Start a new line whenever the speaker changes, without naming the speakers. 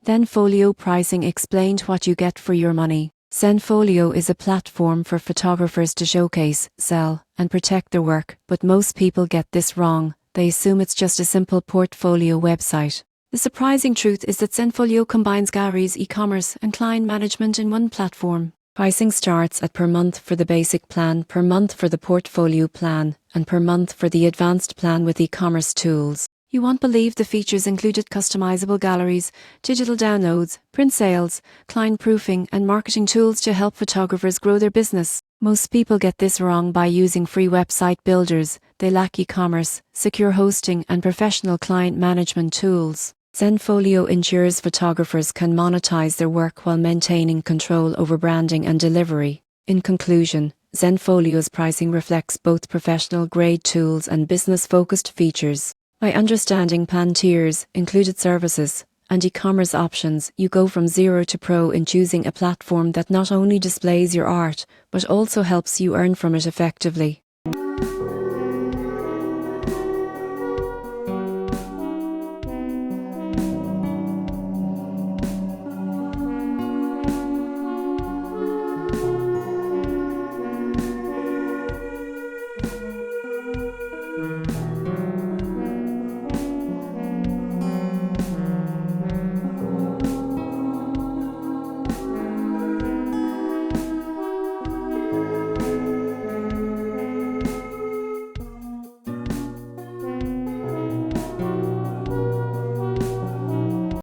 Zenfolio pricing explained what you get for your money. Zenfolio is a platform for photographers to showcase, sell, and protect their work, but most people get this wrong. They assume it's just a simple portfolio website. The surprising truth is that Zenfolio combines galleries, e-commerce, and client management in one platform. Pricing starts at per month for the basic plan, per month for the portfolio plan, and per month for the advanced plan with e-commerce tools. You won't believe the features included: customizable galleries, digital downloads, print sales, client proofing, and marketing tools to help photographers grow their business. Most people get this wrong by using free website builders. They lack e-commerce, secure hosting, and professional client management tools. Zenfolio ensures photographers can monetize their work while maintaining control over branding and delivery. In conclusion, Zenfolio's pricing reflects both professional-grade tools and business-focused features. By understanding plan tiers, included services, and e-commerce options, you go from zero to pro in choosing a platform that not only displays your art, but also helps you earn from it effectively.